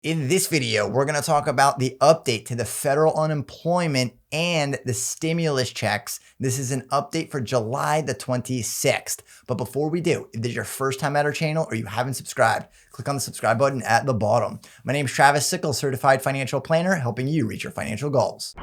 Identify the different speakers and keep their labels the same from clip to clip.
Speaker 1: In this video, we're going to talk about the update to the federal unemployment and the stimulus checks. This is an update for July the 26th. But before we do, if this is your first time at our channel or you haven't subscribed, click on the subscribe button at the bottom. My name is Travis Sickle, certified financial planner, helping you reach your financial goals.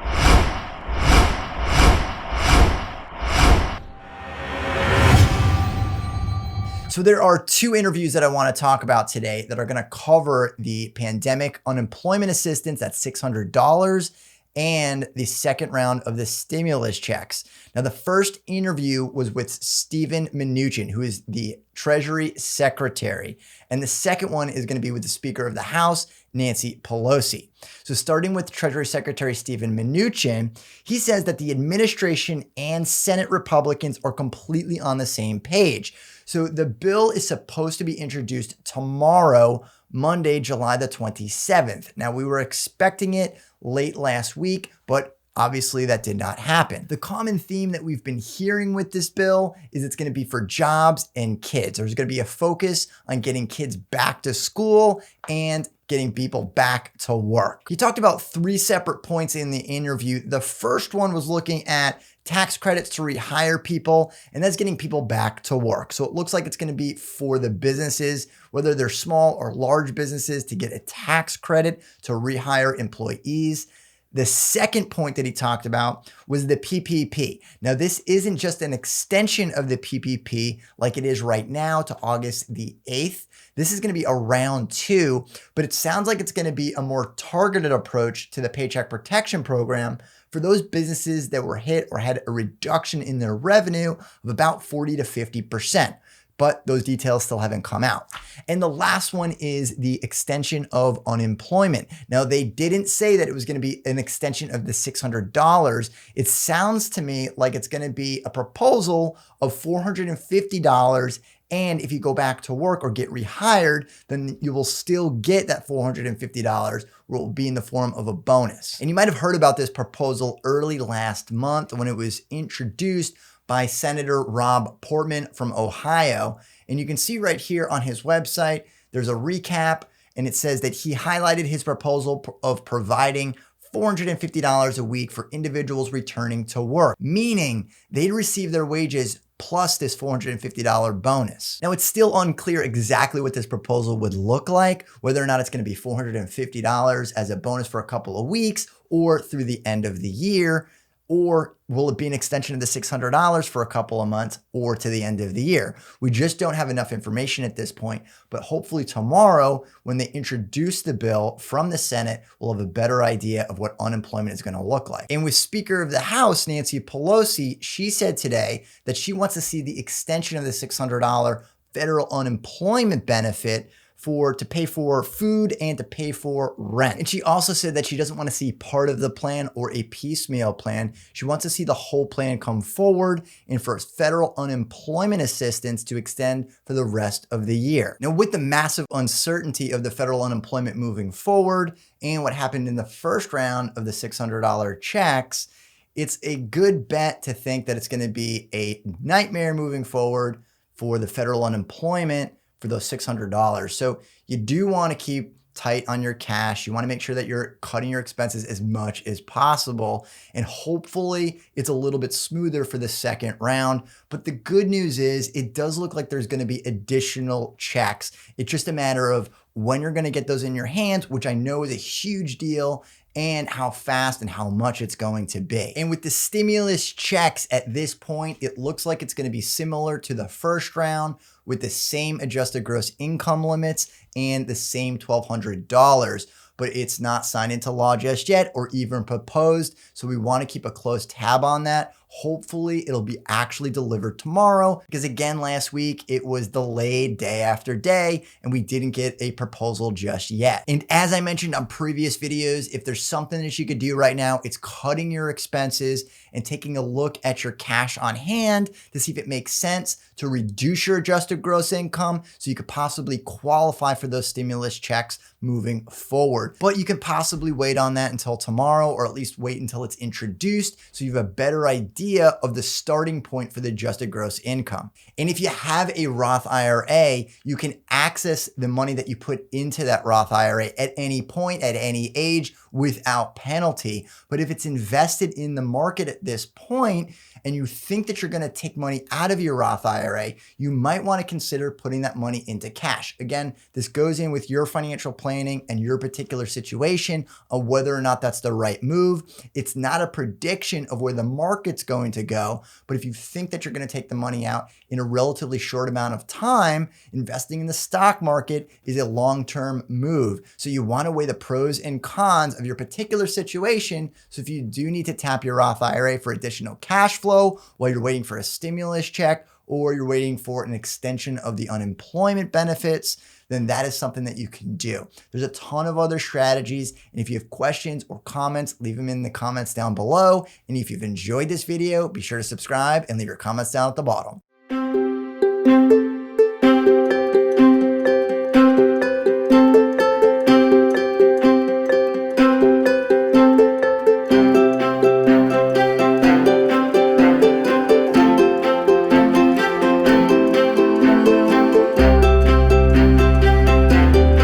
Speaker 1: So there are two interviews that I want to talk about today that are going to cover the pandemic unemployment assistance, that's $600, and the second round of the stimulus checks. Now, the first interview was with Steven Mnuchin, who is the Treasury Secretary. And the second one is going to be with the Speaker of the House, Nancy Pelosi. So starting with Treasury Secretary Steven Mnuchin, he says that the administration and Senate Republicans are completely on the same page. So the bill is supposed to be introduced tomorrow, Monday, July the 27th. Now, we were expecting it late last week, but obviously that did not happen. The common theme that we've been hearing with this bill is it's going to be for jobs and kids. There's going to be a focus on getting kids back to school and getting people back to work. He talked about three separate points in the interview. The first one was looking at tax credits to rehire people, and that's getting people back to work. So it looks like it's going to be for the businesses, whether they're small or large businesses, to get a tax credit to rehire employees. The second point that he talked about was the PPP. Now, this isn't just an extension of the PPP like it is right now to August the 8th. This is going to be a round two, but it sounds like it's going to be a more targeted approach to the Paycheck Protection Program for those businesses that were hit or had a reduction in their revenue of about 40 to 50%. But those details still haven't come out. And the last one is the extension of unemployment. Now, they didn't say that it was going to be an extension of the $600. It sounds to me like it's going to be a proposal of $450. And if you go back to work or get rehired, then you will still get that $450, where it will be in the form of a bonus. And you might have heard about this proposal early last month when it was introduced by Senator Rob Portman from Ohio. And you can see right here on his website, there's a recap, and it says that he highlighted his proposal of providing $450 a week for individuals returning to work, meaning they'd receive their wages plus this $450 bonus. Now, it's still unclear exactly what this proposal would look like, whether or not it's going to be $450 as a bonus for a couple of weeks or through the end of the year. Or will it be an extension of the $600 for a couple of months or to the end of the year? We just don't have enough information at this point, but hopefully tomorrow, when they introduce the bill from the Senate, we'll have a better idea of what unemployment is going to look like. And with Speaker of the House, Nancy Pelosi, she said today that she wants to see the extension of the $600 federal unemployment benefit to pay for food and to pay for rent. And she also said that she doesn't want to see part of the plan or a piecemeal plan. She wants to see the whole plan come forward and for federal unemployment assistance to extend for the rest of the year. Now, with the massive uncertainty of the federal unemployment moving forward and what happened in the first round of the $600 checks, it's a good bet to think that it's going to be a nightmare moving forward for the federal unemployment for those $600. So you do want to keep tight on your cash. You want to make sure that you're cutting your expenses as much as possible. And hopefully it's a little bit smoother for the second round. But the good news is it does look like there's going to be additional checks. It's just a matter of when you're going to get those in your hands, which I know is a huge deal, and how fast and how much it's going to be. And with the stimulus checks at this point, it looks like it's going to be similar to the first round with the same adjusted gross income limits and the same $1,200. But it's not signed into law just yet or even proposed. So we want to keep a close tab on that. Hopefully it'll be actually delivered tomorrow, because again, last week it was delayed day after day and we didn't get a proposal just yet. And as I mentioned on previous videos, if there's something that you could do right now, it's cutting your expenses and taking a look at your cash on hand to see if it makes sense to reduce your adjusted gross income so you could possibly qualify for those stimulus checks moving forward. But you can possibly wait on that until tomorrow, or at least wait until it's introduced so you have a better idea idea of the starting point for the adjusted gross income. And if you have a Roth IRA, you can access the money that you put into that Roth IRA at any point, at any age, without penalty. But if it's invested in the market at this point, and you think that you're going to take money out of your Roth IRA, you might want to consider putting that money into cash. Again, this goes in with your financial planning and your particular situation of whether or not that's the right move. It's not a prediction of where the market's going to go, but if you think that you're going to take the money out in a relatively short amount of time, investing in the stock market is a long-term move. So you want to weigh the pros and cons of your particular situation. So if you do need to tap your Roth IRA for additional cash flow while you're waiting for a stimulus check, or you're waiting for an extension of the unemployment benefits, then that is something that you can do. There's a ton of other strategies. And if you have questions or comments, leave them in the comments down below. And if you've enjoyed this video, be sure to subscribe and leave your comments down at the bottom.